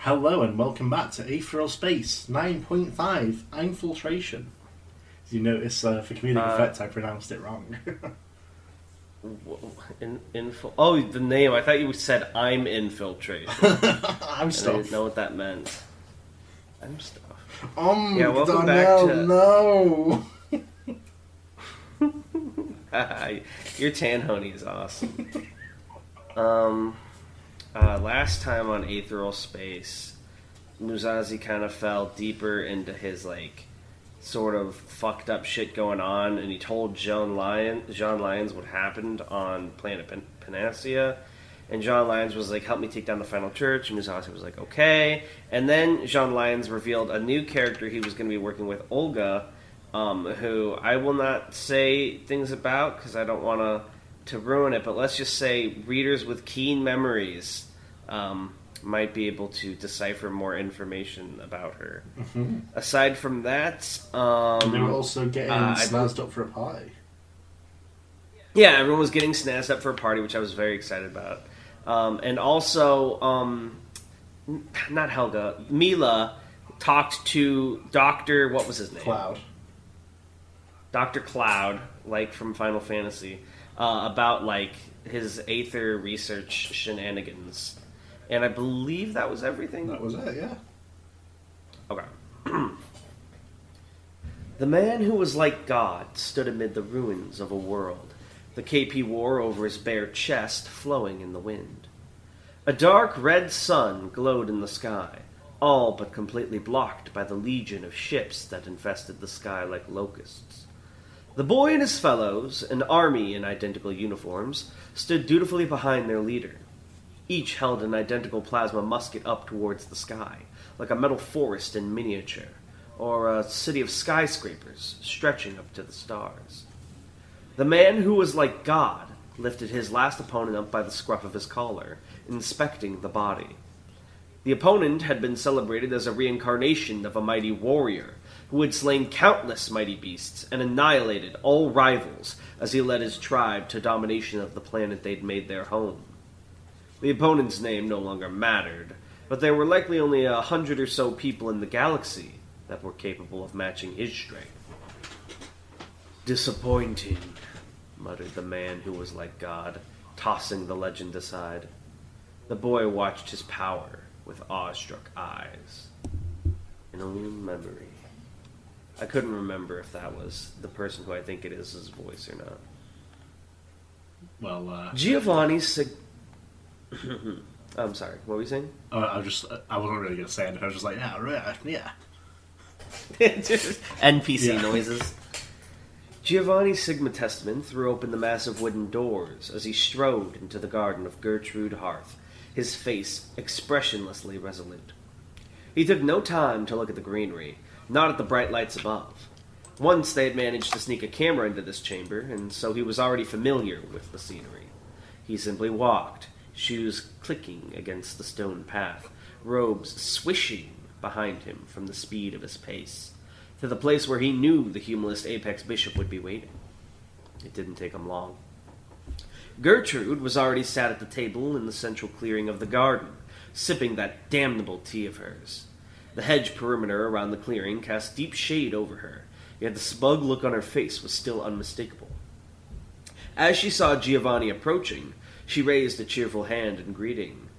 Hello and welcome back to Aetheral Space 9.5 Infiltration. As you notice, for comedic effect, I pronounced it wrong. The name. I thought you said I'm infiltration. I'm stuff. I didn't know what that meant. I'm stuff. Yeah, welcome Darnell, back to... No! Your Tanhony is awesome. Last time on Aetheral Space, Musashi kind of fell deeper into his, sort of fucked up shit going on, and he told Jean Lyons what happened on planet Panacea, and Jean Lyons was like, help me take down the final church, and Musashi was like, okay, and then Jean Lyons revealed a new character he was going to be working with, Olga, who I will not say things about, because I don't want to ruin it, but let's just say readers with keen memories might be able to decipher more information about her. Mm-hmm. Aside from that... they were also getting snazzed up for a party. Yeah, everyone was getting snazzed up for a party, which I was very excited about. And also, not Helga, Mila talked to Dr. What was his name? Cloud. Dr. Cloud, from Final Fantasy, about, his Aether research shenanigans. And I believe that was everything? That was it, yeah. Okay. The man who was like God stood amid the ruins of a world, the cape he wore over his bare chest flowing in the wind. A dark red sun glowed in the sky, all but completely blocked by the legion of ships that infested the sky like locusts. The boy and his fellows, an army in identical uniforms, stood dutifully behind their leader. Each held an identical plasma musket up towards the sky, like a metal forest in miniature, or a city of skyscrapers stretching up to the stars. The man who was like God lifted his last opponent up by the scruff of his collar, inspecting the body. The opponent had been celebrated as a reincarnation of a mighty warrior, who had slain countless mighty beasts and annihilated all rivals as he led his tribe to domination of the planet they'd made their home. The opponent's name no longer mattered, but there were likely only 100 or so people in the galaxy that were capable of matching his strength. Disappointing, muttered the man who was like God, tossing the legend aside. The boy watched his power with awestruck eyes. In a memory. I couldn't remember if that was the person who I think it is his voice or not. Well, Giovanni I'm sorry, what were you saying? I wasn't really going to say anything. I was just like, yeah, right, yeah. Just NPC noises. Giovanni Sigma Testament threw open the massive wooden doors as he strode into the garden of Gertrude Hearth, his face expressionlessly resolute. He took no time to look at the greenery, not at the bright lights above. Once they had managed to sneak a camera into this chamber, and so he was already familiar with the scenery. He simply walked, shoes clicking against the stone path, robes swishing behind him from the speed of his pace, to the place where he knew the humorless Apex Bishop would be waiting. It didn't take him long. Gertrude was already sat at the table in the central clearing of the garden, sipping that damnable tea of hers. The hedge perimeter around the clearing cast deep shade over her, yet the smug look on her face was still unmistakable. As she saw Giovanni approaching, she raised a cheerful hand in greeting.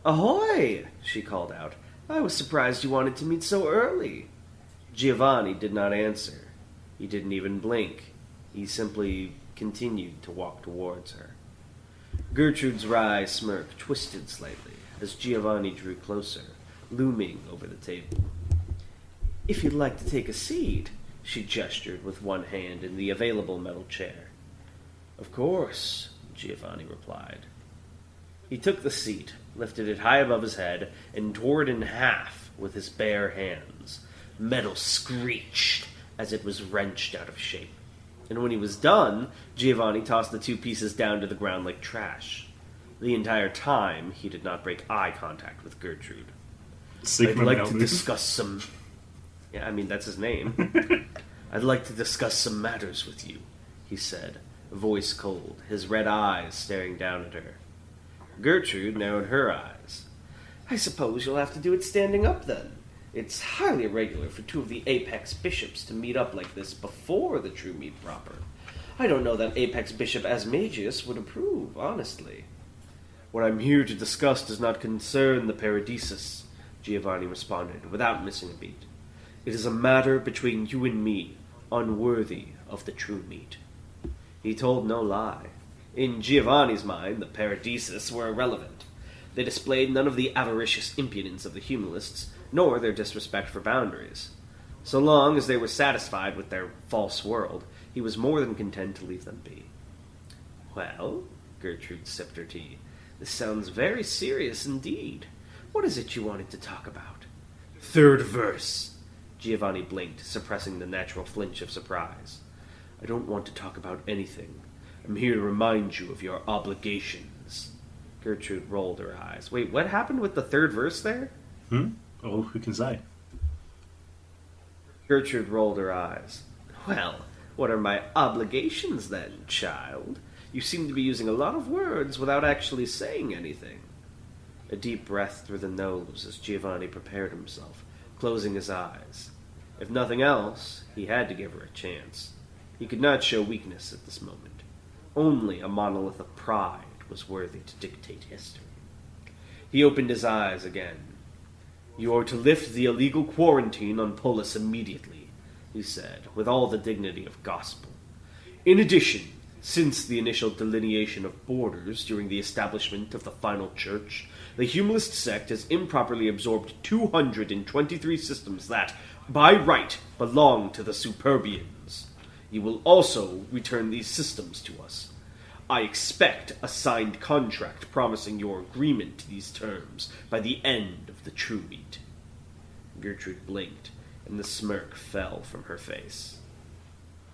"Ahoy!" she called out. "I was surprised you wanted to meet so early." Giovanni did not answer. He didn't even blink. He simply continued to walk towards her. Gertrude's wry smirk twisted slightly as Giovanni drew closer, looming over the table. "If you'd like to take a seat," she gestured with one hand in the available metal chair. "Of course," Giovanni replied. He took the seat, lifted it high above his head, and tore it in half with his bare hands. Metal screeched as it was wrenched out of shape. And when he was done, Giovanni tossed the two pieces down to the ground like trash. The entire time, he did not break eye contact with Gertrude. "I'd like to discuss some..." Yeah, I mean, that's his name. "I'd like to discuss some matters with you," he said, voice cold, his red eyes staring down at her. Gertrude narrowed her eyes. I suppose you'll have to do it standing up then. It's highly irregular for two of the Apex bishops to meet up like this before the true meet proper. I don't know that Apex Bishop Asmagius would approve, honestly. What I'm here to discuss does not concern the Paradisus, Giovanni responded, without missing a beat. It is a matter between you and me, unworthy of the true meet. He told no lie. In Giovanni's mind, the Paradisus were irrelevant. They displayed none of the avaricious impudence of the humanists, nor their disrespect for boundaries. So long as they were satisfied with their false world, he was more than content to leave them be. Well, Gertrude sipped her tea, this sounds very serious indeed. What is it you wanted to talk about? Third verse. Giovanni blinked, suppressing the natural flinch of surprise. I don't want to talk about anything. I'm here to remind you of your obligations. Gertrude rolled her eyes. Wait, what happened with the third verse there? Oh, who can say? Gertrude rolled her eyes. Well, what are my obligations then, child? You seem to be using a lot of words without actually saying anything. A deep breath through the nose as Giovanni prepared himself, closing his eyes. If nothing else, he had to give her a chance. He could not show weakness at this moment. Only a monolith of pride was worthy to dictate history. He opened his eyes again. You are to lift the illegal quarantine on Polis immediately, he said, with all the dignity of gospel. In addition, since the initial delineation of borders during the establishment of the final church, the humanist sect has improperly absorbed 223 systems that, by right, belong to the Superbians. You will also return these systems to us. I expect a signed contract promising your agreement to these terms by the end of the true meet. Gertrude blinked, and the smirk fell from her face.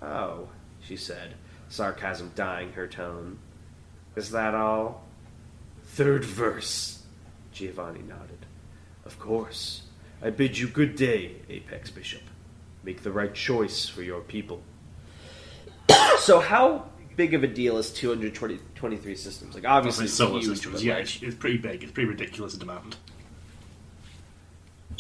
Oh, she said, sarcasm dyeing her tone. Is that all? Third verse, Giovanni nodded. Of course. I bid you good day, Apex Bishop. Make the right choice for your people. So how big of a deal is 223 systems? Like, obviously it's solar huge, systems. but Yeah, like, it's pretty big. It's pretty ridiculous in demand.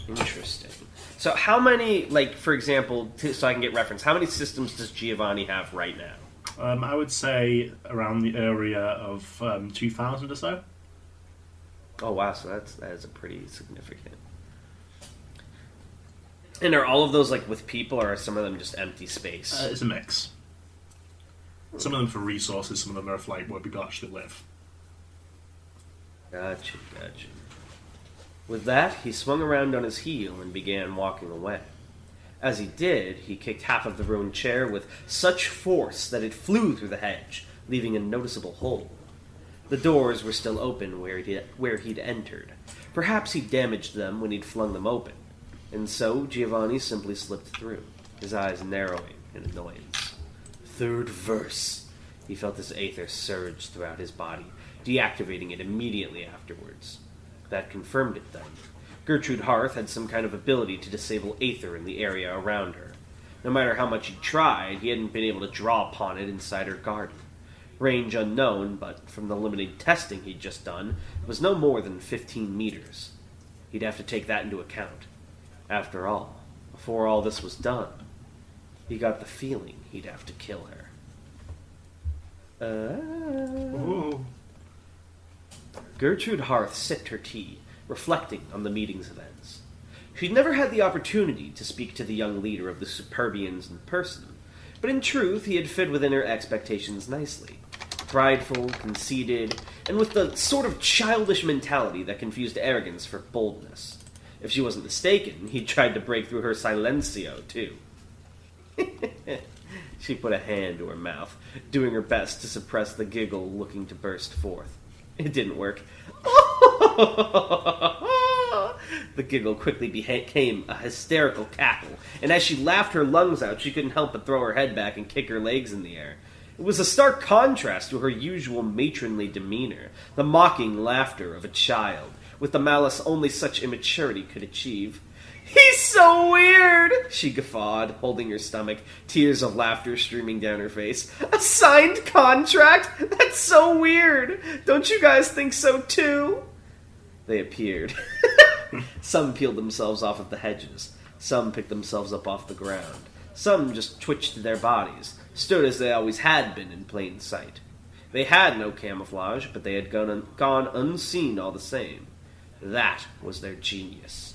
interesting. So how many, like, for example, so I can get reference, how many systems does Giovanni have right now? I would say around the area of 2,000 or so. Oh, wow, so that is a pretty significant. And are all of those, like, with people, or are some of them just empty space? It's a mix. Some of them for resources, some of them are for, like, where people actually live. Gotcha. With that, he swung around on his heel and began walking away. As he did, he kicked half of the ruined chair with such force that it flew through the hedge, leaving a noticeable hole. The doors were still open where he'd entered. Perhaps he'd damaged them when he'd flung them open. And so Giovanni simply slipped through, his eyes narrowing in annoyance. Third verse. He felt his aether surge throughout his body, deactivating it immediately afterwards. That confirmed it then. Gertrude Hearth had some kind of ability to disable aether in the area around her. No matter how much he tried, he hadn't been able to draw upon it inside her garden. Range unknown, but from the limited testing he'd just done, it was no more than 15 meters. He'd have to take that into account. After all, before all this was done, he got the feeling he'd have to kill her. Ooh. Gertrude Hearth sipped her tea, reflecting on the meeting's events. She'd never had the opportunity to speak to the young leader of the Superbians in person, but in truth he had fit within her expectations nicely. Prideful, conceited, and with the sort of childish mentality that confused arrogance for boldness. If she wasn't mistaken, he'd tried to break through her silencio, too. She put a hand to her mouth, doing her best to suppress the giggle looking to burst forth. It didn't work. The giggle quickly became a hysterical cackle, and as she laughed her lungs out, she couldn't help but throw her head back and kick her legs in the air. It was a stark contrast to her usual matronly demeanor, the mocking laughter of a child, with the malice only such immaturity could achieve. "He's so weird!" she guffawed, holding her stomach, tears of laughter streaming down her face. "A signed contract? That's so weird! Don't you guys think so too?" They appeared. Some peeled themselves off of the hedges. Some picked themselves up off the ground. Some just twitched their bodies, stood as they always had been in plain sight. They had no camouflage, but they had gone unseen all the same. That was their genius.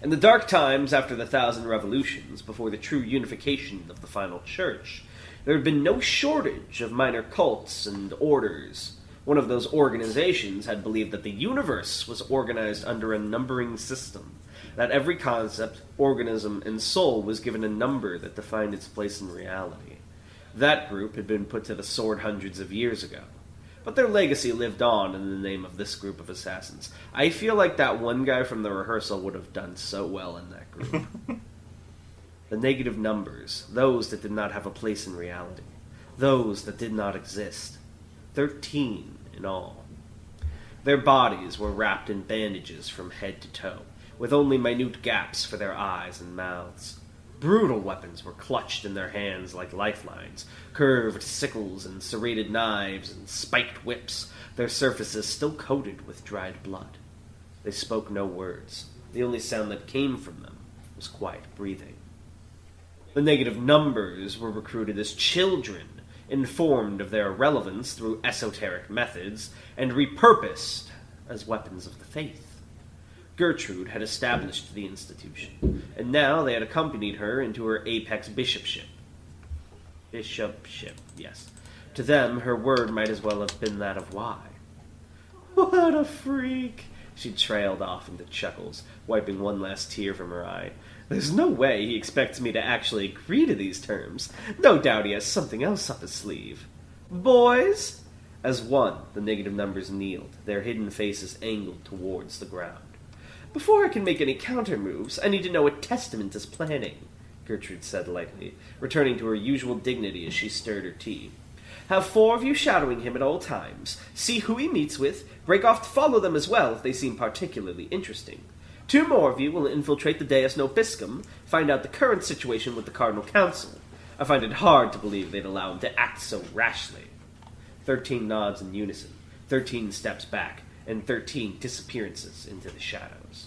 In the dark times after the 1,000 revolutions, before the true unification of the final church, there had been no shortage of minor cults and orders. One of those organizations had believed that the universe was organized under a numbering system, that every concept, organism, and soul was given a number that defined its place in reality. That group had been put to the sword hundreds of years ago. But their legacy lived on in the name of this group of assassins. I feel like that one guy from the rehearsal would have done so well in that group. The negative numbers, those that did not have a place in reality, those that did not exist. 13 in all. Their bodies were wrapped in bandages from head to toe, with only minute gaps for their eyes and mouths. Brutal weapons were clutched in their hands like lifelines, curved sickles and serrated knives and spiked whips, their surfaces still coated with dried blood. They spoke no words. The only sound that came from them was quiet breathing. The negative numbers were recruited as children, informed of their relevance through esoteric methods, and repurposed as weapons of the faith. Gertrude had established the institution, and now they had accompanied her into her apex bishopship. Bishopship, yes. To them, her word might as well have been that of why. What a freak! She trailed off into chuckles, wiping one last tear from her eye. There's no way he expects me to actually agree to these terms. No doubt he has something else up his sleeve. Boys? As one, the negative numbers kneeled, their hidden faces angled towards the ground. Before I can make any counter-moves, I need to know what Testament is planning, Gertrude said lightly, returning to her usual dignity as she stirred her tea. Have 4 of you shadowing him at all times. See who he meets with. Break off to follow them as well if they seem particularly interesting. 2 more of you will infiltrate the Deus Nobiscum, find out the current situation with the Cardinal Council. I find it hard to believe they'd allow him to act so rashly. 13 nods in unison, 13 steps back, and 13 disappearances into the shadows.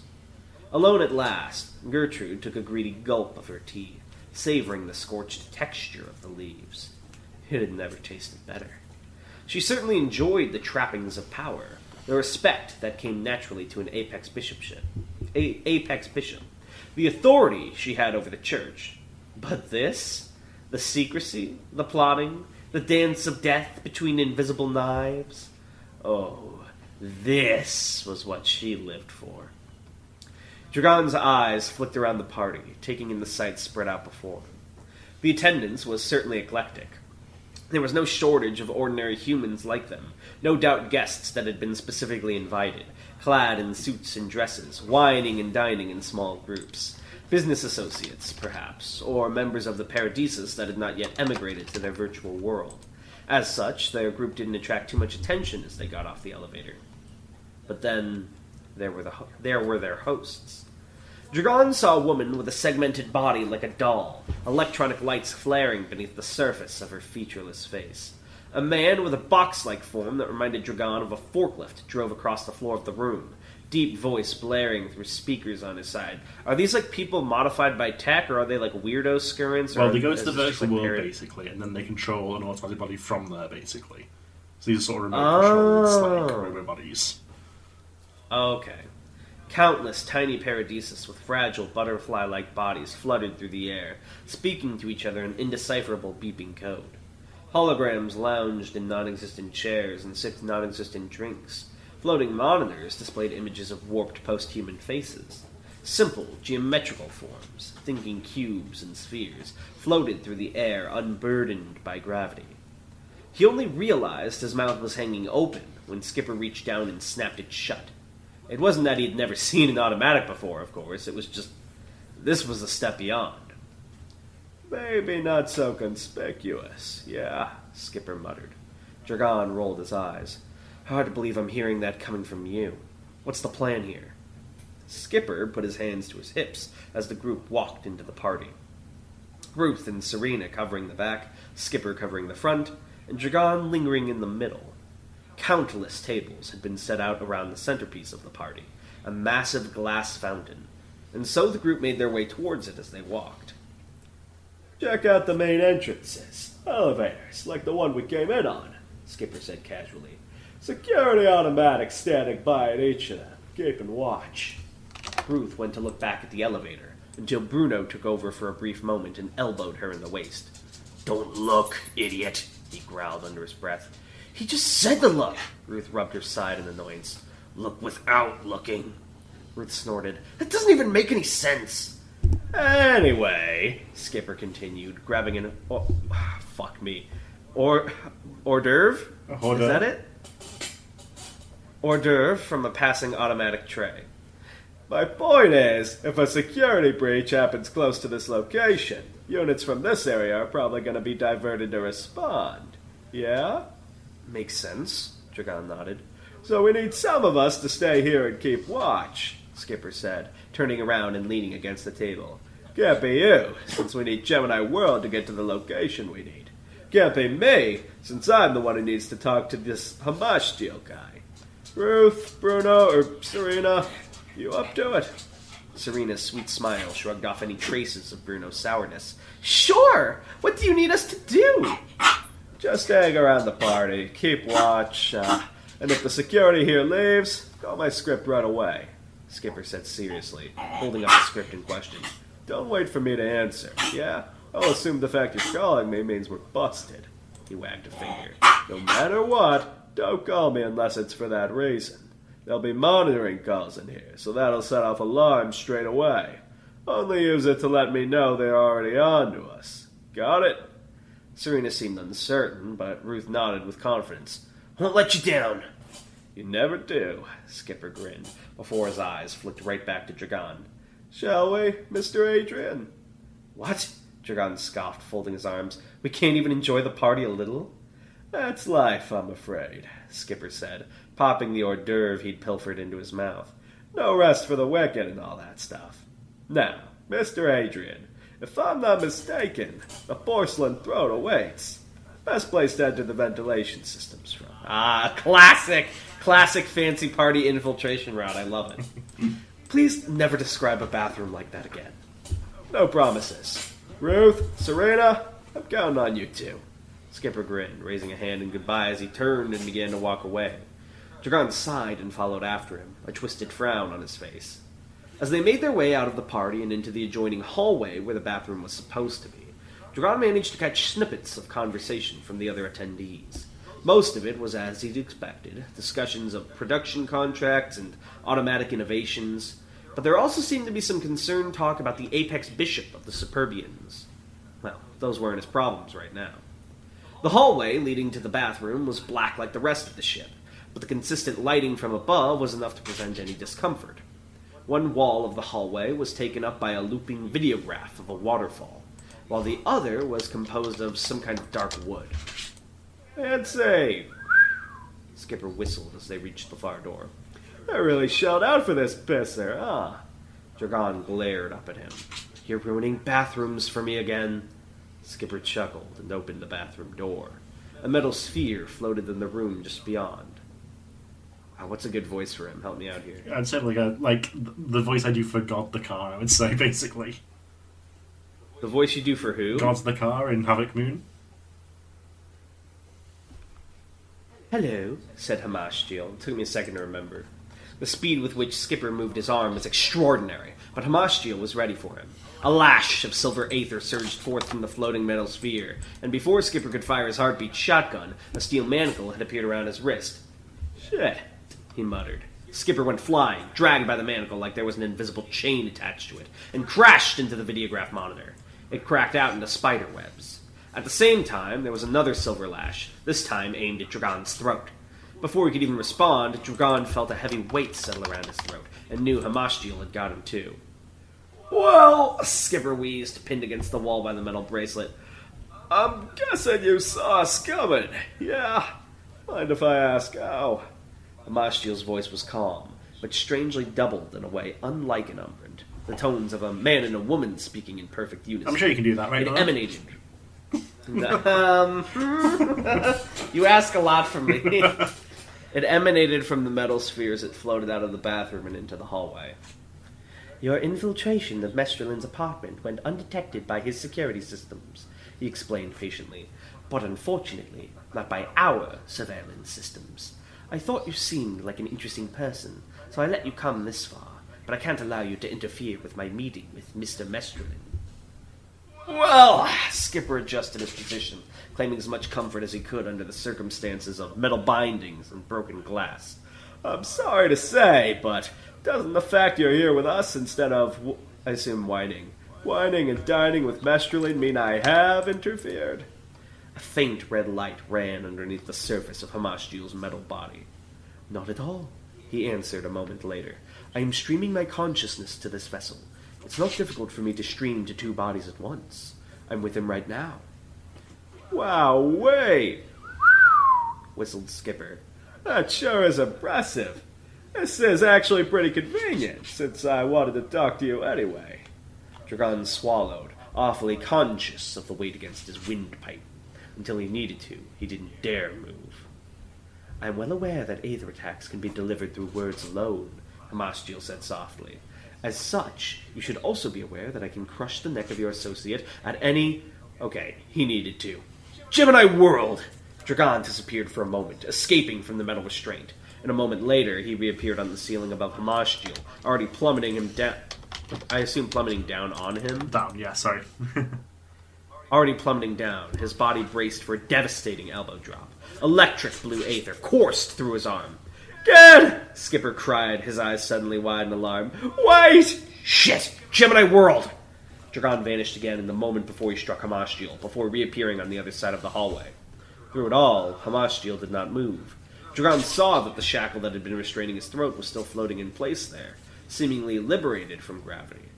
Alone at last, Gertrude took a greedy gulp of her tea, savoring the scorched texture of the leaves. It had never tasted better. She certainly enjoyed the trappings of power, the respect that came naturally to an apex bishopship. Apex bishop. The authority she had over the church. But this? The secrecy, the plotting, the dance of death between invisible knives? Oh, this was what she lived for. Dragon's eyes flicked around the party, taking in the sights spread out before him. The attendance was certainly eclectic. There was no shortage of ordinary humans like them, no doubt guests that had been specifically invited, clad in suits and dresses, wining and dining in small groups. Business associates, perhaps, or members of the Paradisus that had not yet emigrated to their virtual world. As such, their group didn't attract too much attention as they got off the elevator. But then, there were their hosts. Dragon saw a woman with a segmented body like a doll, electronic lights flaring beneath the surface of her featureless face. A man with a box-like form that reminded Dragon of a forklift drove across the floor of the room, deep voice blaring through speakers on his side. Are these like people modified by tech, or are they like weirdo scurrents? Well, they go to the virtual world, basically, and then they control an automatic body from there, basically. So these are sort of remote controls, like robot bodies. Okay. Countless tiny paradises with fragile butterfly-like bodies fluttered through the air, speaking to each other in indecipherable beeping code. Holograms lounged in non-existent chairs and sipped non-existent drinks. Floating monitors displayed images of warped post-human faces. Simple, geometrical forms, thinking cubes and spheres, floated through the air unburdened by gravity. He only realized his mouth was hanging open when Skipper reached down and snapped it shut. It wasn't that he'd never seen an automatic before, of course. It was just, this was a step beyond. Maybe not so conspicuous, yeah, Skipper muttered. Dragon rolled his eyes. Hard to believe I'm hearing that coming from you. What's the plan here? Skipper put his hands to his hips as the group walked into the party. Ruth and Serena covering the back, Skipper covering the front, and Dragon lingering in the middle. Countless tables had been set out around the centerpiece of the party, a massive glass fountain, and so the group made their way towards it as they walked. Check out the main entrances. Elevators, like the one we came in on, Skipper said casually. Security automatics standing by at each of them, keeping watch. Ruth went to look back at the elevator, until Bruno took over for a brief moment and elbowed her in the waist. "Don't look, idiot," he growled under his breath. "He just said to look!" Ruth rubbed her side in annoyance. "Look without looking." Ruth snorted. "That doesn't even make any sense." Anyway, Skipper continued, grabbing an... Oh, fuck me. Hors d'oeuvre? Is that it? Hors d'oeuvre from a passing automatic tray. my point is, if a security breach happens close to this location, units from this area are probably going to be diverted to respond. Yeah? Makes sense, Dragon nodded. So we need some of us to stay here and keep watch, Skipper said, turning around and leaning against the table. Can't be you, since we need Gemini World to get to the location we need. Can't be me, since I'm the one who needs to talk to this Hamashtiel guy. Ruth, Bruno, or Serena, you up to it? Serena's sweet smile shrugged off any traces of Bruno's sourness. Sure! What do you need us to do? Just hang around the party, keep watch, and if the security here leaves, call my script right away, Skipper said seriously, holding up the script in question. Don't wait for me to answer, yeah? I'll assume the fact you're calling me means we're busted. He wagged a finger. No matter what, don't call me unless it's for that reason. There'll be monitoring calls in here, so that'll set off alarms straight away. Only use it to let me know they're already on to us. Got it? Serena seemed uncertain, but Ruth nodded with confidence. Won't let you down. You never do, Skipper grinned, before his eyes flicked right back to Dragon. Shall we, Mr. Adrian? What? Dragon scoffed, folding his arms. We can't even enjoy the party a little? That's life, I'm afraid, Skipper said, popping the hors d'oeuvre he'd pilfered into his mouth. No rest for the wicked and all that stuff. Now, Mr. Adrian, if I'm not mistaken, the porcelain throne awaits. Best place to enter the ventilation systems from. Ah, classic! Classic fancy party infiltration route. I love it. Please never describe a bathroom like that again. No promises. Ruth, Serena, I'm counting on you two. Skipper grinned, raising a hand in goodbye as he turned and began to walk away. Dragon sighed and followed after him, a twisted frown on his face. As they made their way out of the party and into the adjoining hallway where the bathroom was supposed to be, Dragon managed to catch snippets of conversation from the other attendees. Most of it was as he'd expected, discussions of production contracts and automatic innovations, but there also seemed to be some concerned talk about the apex bishop of the Superbians. Well, those weren't his problems right now. The hallway leading to the bathroom was black like the rest of the ship, but the consistent lighting from above was enough to prevent any discomfort. One wall of the hallway was taken up by a looping videograph of a waterfall, while the other was composed of some kind of dark wood. And say, Skipper whistled as they reached the far door. I really shelled out for this pisser, huh? Dragon glared up at him. You're ruining bathrooms for me again. Skipper chuckled and opened the bathroom door. A metal sphere floated in the room just beyond. Wow, what's a good voice for him? Help me out here. I'd say like the voice I do for God the Car, I would say, basically. The voice you do for who? God's the Car in Havoc Moon. Hello, said Hamashtiel. It took me a second to remember. The speed with which Skipper moved his arm was extraordinary, but Hamashtiel was ready for him. A lash of silver aether surged forth from the floating metal sphere, and before Skipper could fire his heartbeat shotgun, a steel manacle had appeared around his wrist. Shit, he muttered. Skipper went flying, dragged by the manacle like there was an invisible chain attached to it, and crashed into the videograph monitor. It cracked out into spider webs. At the same time, there was another silver lash, this time aimed at Dragon's throat. Before he could even respond, Dragon felt a heavy weight settle around his throat, and knew Hamashtiel had got him too. Well, Skipper wheezed, pinned against the wall by the metal bracelet. I'm guessing you saw us coming. Yeah. Mind if I ask how? Hamashtiel's voice was calm, but strangely doubled in a way unlike an Umbrand. The tones of a man and a woman speaking in perfect unison. I'm sure you can do that, right? It emanated. You ask a lot from me. It emanated from the metal spheres that floated out of the bathroom and into the hallway. Your infiltration of Mestrelin's apartment went undetected by his security systems, he explained patiently, but unfortunately, not by our surveillance systems. I thought you seemed like an interesting person, so I let you come this far, but I can't allow you to interfere with my meeting with Mr. Mestrelin. Well, Skipper adjusted his position, claiming as much comfort as he could under the circumstances of metal bindings and broken glass. I'm sorry to say, but doesn't the fact you're here with us instead of, I assume, whining and dining with Mestrelin mean I have interfered? A faint red light ran underneath the surface of Hamashjiel's metal body. Not at all, he answered a moment later. I am streaming my consciousness to this vessel. It's not difficult for me to stream to two bodies at once. I'm with him right now. Wow, wait! Whistled Skipper. That sure is impressive. This is actually pretty convenient, since I wanted to talk to you anyway. Dragon swallowed, awfully conscious of the weight against his windpipe. Until he needed to, he didn't dare move. I am well aware that aether attacks can be delivered through words alone, Hamashjiel said softly. As such, you should also be aware that I can crush the neck of your associate at any... Okay, he needed to. Gemini World! Dragon disappeared for a moment, escaping from the metal restraint. And a moment later, he reappeared on the ceiling above Hamashjiel, already plummeting him down... I assume plummeting down on him? Down, yeah, sorry. Already plummeting down, his body braced for a devastating elbow drop. Electric blue aether coursed through his arm. Good! Skipper cried, his eyes suddenly wide in alarm. Wait! Shit! Gemini World! Dragon vanished again in the moment before he struck Hamashjiel, before reappearing on the other side of the hallway. Through it all, Hamashjiel did not move. Dragon saw that the shackle that had been restraining his throat was still floating in place there, seemingly liberated from gravity.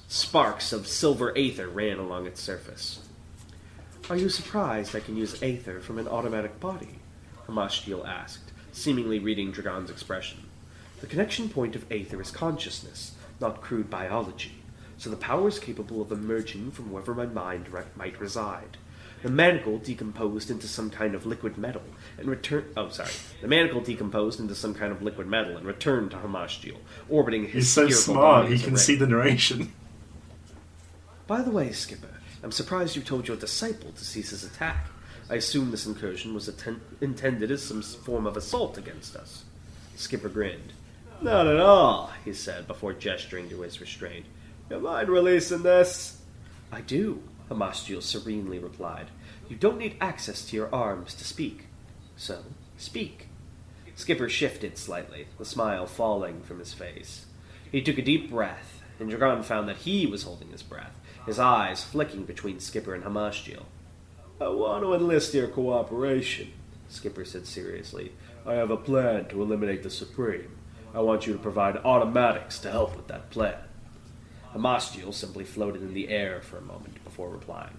Sparks of silver aether ran along its surface. Are you surprised I can use aether from an automatic body? Hamashjiel asked, seemingly reading Dragon's expression. The connection point of aether is consciousness, not crude biology, so the power is capable of emerging from wherever my mind might reside. The manacle decomposed into some kind of liquid metal and returned... The manacle decomposed into some kind of liquid metal and returned to Hamashjiel, orbiting his He's so smart, he can see the narration. By the way, Skipper, I'm surprised you told your disciple to cease his attack. I assume this incursion was intended as some form of assault against us. Skipper grinned. Not at all, he said, before gesturing to his restraint. You mind releasing this? I do, Hamashjiel serenely replied. You don't need access to your arms to speak. So, speak. Skipper shifted slightly, the smile falling from his face. He took a deep breath, and Dragon found that he was holding his breath, his eyes flicking between Skipper and Hamashjiel. I want to enlist your cooperation, Skipper said seriously. I have a plan to eliminate the Supreme. I want you to provide automatics to help with that plan. Hamashjiel simply floated in the air for a moment before replying.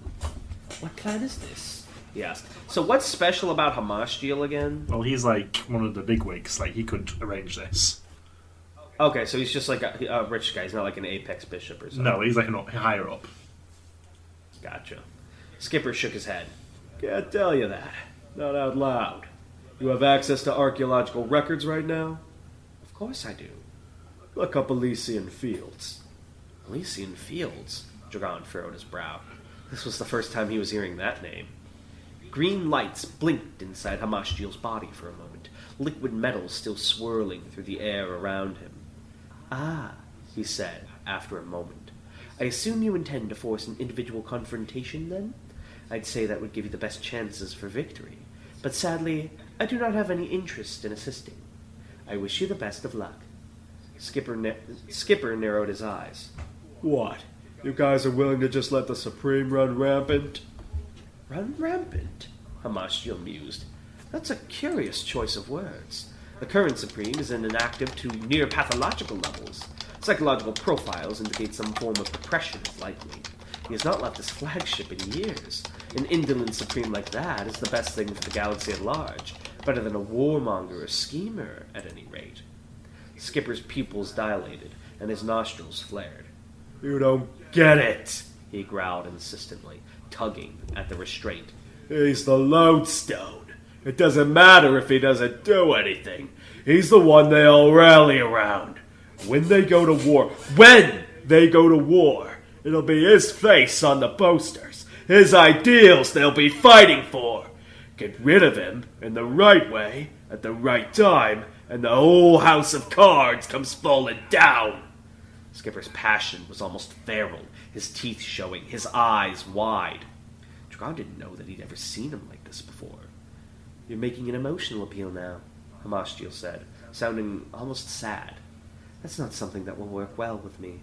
What plan is this? He asked. So what's special about Hamashjiel again? Well, he's like one of the bigwigs. Like, he could arrange this. Okay, so he's just like a rich guy. He's not like an apex bishop or something. No, he's like a higher up. Gotcha. Skipper shook his head. Can't tell you that. Not out loud. You have access to archaeological records right now? Of course I do. Look up Elysian Fields. Elysian Fields? Dragon furrowed his brow. This was the first time he was hearing that name. Green lights blinked inside Hamashjiel's body for a moment, liquid metal still swirling through the air around him. Ah, he said, after a moment. I assume you intend to force an individual confrontation, then? I'd say that would give you the best chances for victory. But sadly, I do not have any interest in assisting. I wish you the best of luck. Skipper narrowed his eyes. What? You guys are willing to just let the Supreme run rampant? Run rampant? Hamashjiel mused. That's a curious choice of words. The current Supreme is inactive to near pathological levels. Psychological profiles indicate some form of depression is likely. He has not left his flagship in years. An indolent Supreme like that is the best thing for the galaxy at large. Better than a warmonger or schemer, at any rate. Skipper's pupils dilated, and his nostrils flared. You don't get it, he growled insistently, tugging at the restraint. He's the lodestone. It doesn't matter if he doesn't do anything. He's the one they all rally around. When they go to war, it'll be his face on the posters. His ideals they'll be fighting for. Get rid of him in the right way, at the right time, and the whole house of cards comes falling down. Skipper's passion was almost feral, his teeth showing, his eyes wide. Dragon didn't know that he'd ever seen him like this before. You're making an emotional appeal now, Hamastiel said, sounding almost sad. That's not something that will work well with me.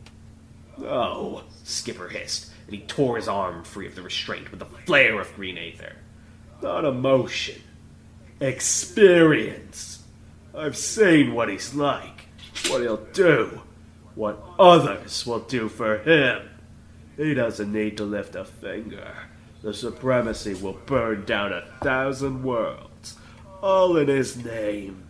No, Skipper hissed, and he tore his arm free of the restraint with a flare of green aether. not emotion. Experience. I've seen what he's like, what he'll do, what others will do for him. He doesn't need to lift a finger. The supremacy will burn down 1,000 worlds, all in his name.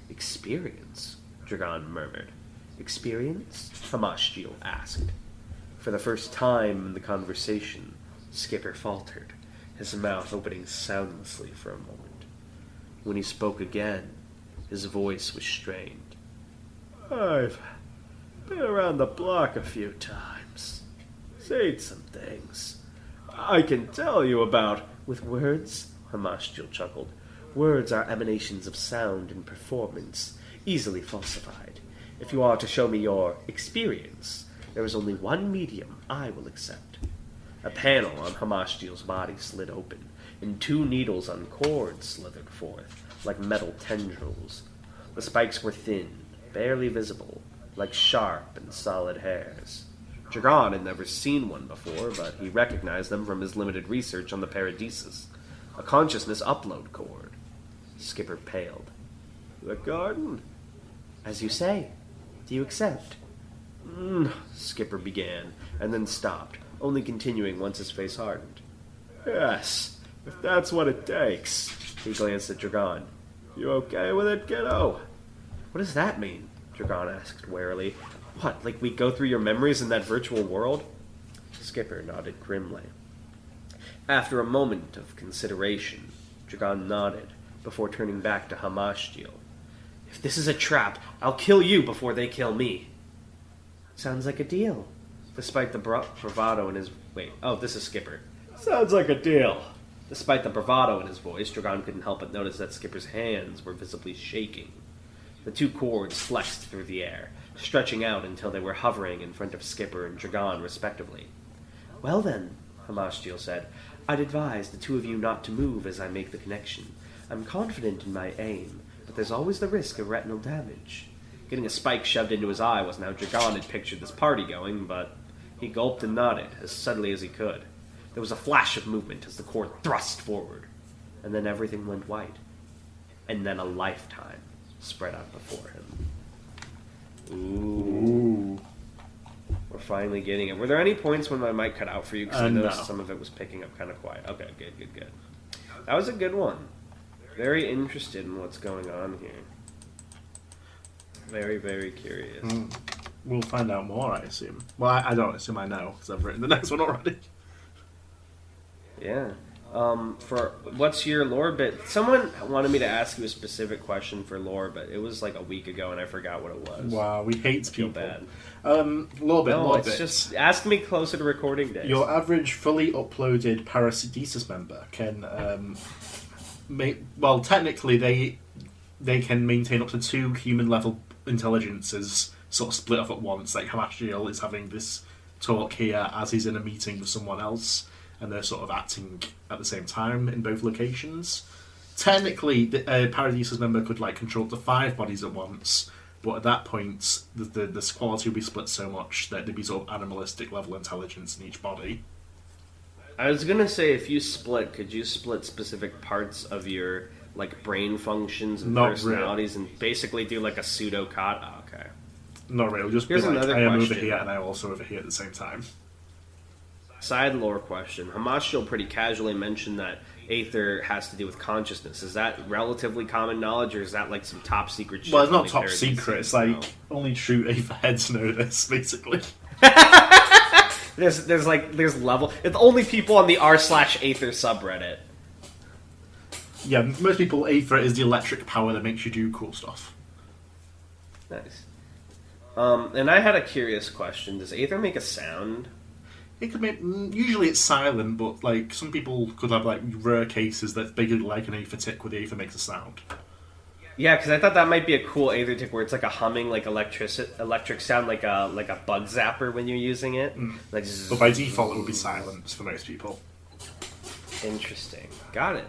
Experience, Dragon murmured. Experience? Hamastiel asked. For the first time in the conversation, Skipper faltered, his mouth opening soundlessly for a moment. When he spoke again, his voice was strained. I've been around the block a few times, seen some things I can tell you about. With words? Hamastiel chuckled. Words are emanations of sound and performance, easily falsified. If you are to show me your experience, there is only one medium I will accept. A panel on Hamastiel's body slid open, and 2 needles on cords slithered forth, like metal tendrils. The spikes were thin, barely visible, like sharp and solid hairs. Dragon had never seen one before, but he recognized them from his limited research on the Paradisus. A consciousness upload cord. Skipper paled. The garden? As you say. Do you accept? Skipper began, and then stopped, only continuing once his face hardened. Yes, if that's what it takes. He glanced at Dragon. You okay with it, kiddo? What does that mean? Dragon asked warily. What, like we go through your memories in that virtual world? Skipper nodded grimly. After a moment of consideration, Dragon nodded, before turning back to Hamastiel. If this is a trap, I'll kill you before they kill me. Sounds like a deal. Despite the bravado in his... this is Skipper. Sounds like a deal. Despite the bravado in his voice, Dragon couldn't help but notice that Skipper's hands were visibly shaking. The 2 cords flexed through the air, stretching out until they were hovering in front of Skipper and Dragon, respectively. Well then, Hamastiel said, I'd advise the 2 of you not to move as I make the connection. I'm confident in my aim, but there's always the risk of retinal damage. Getting a spike shoved into his eye wasn't how Dragon had pictured this party going, but he gulped and nodded as subtly as he could. There was a flash of movement as the cord thrust forward, and then everything went white. And then a lifetime spread out before him. Ooh. We're finally getting it. Were there any points when my mic cut out for you? Because I noticed some of it was picking up kind of quiet. Okay, good. That was a good one. Very interested in what's going on here. Very, very curious. We'll find out more, I assume. Well, I don't assume I know, because I've written the next one already. Yeah. For what's your lore bit? Someone wanted me to ask you a specific question for lore, but it was like a week ago and I forgot what it was. Wow, we hate people. Bad. Lore bit. Just ask me closer to recording days. Your average fully uploaded Paradisus member can technically they can maintain up to 2 human level intelligences sort of split off at once. Like Hamastiel is having this talk here as he's in a meeting with someone else, and they're sort of acting at the same time in both locations. Technically, the Paradisus member could control up to 5 bodies at once, but at that point, the quality would be split so much that there'd be sort of animalistic level intelligence in each body. I was gonna say, if you split, could you split specific parts of your brain functions and personalities and basically do a pseudo cot? Oh, okay. Not really. Just Here's be another I am question. over here and I am also over here at the same time. Side lore question. Hamastiel pretty casually mentioned that Aether has to do with consciousness. Is that relatively common knowledge, or is that some top secret shit? Well, it's not top secret. It's only true Aether heads know this, basically. There's level. It's only people on the r/Aether subreddit. Yeah, most people Aether is the electric power that makes you do cool stuff. Nice. And I had a curious question. Does Aether make a sound? It could make. Usually it's silent, but like some people could have like rare cases that's bigger like an Aether tick where the Aether makes a sound. Yeah, because I thought that might be a cool Aether tick where it's like a humming, like electric sound, like a bug zapper when you're using it. Like, But by default, it would be silence for most people. Interesting. Got it.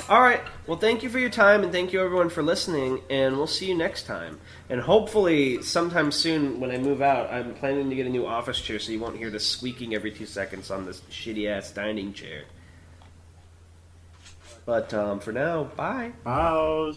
All right. Well, thank you for your time, and thank you everyone for listening, and we'll see you next time. And hopefully, sometime soon when I move out, I'm planning to get a new office chair so you won't hear the squeaking every 2 seconds on this shitty-ass dining chair. But for now, bye. Bye.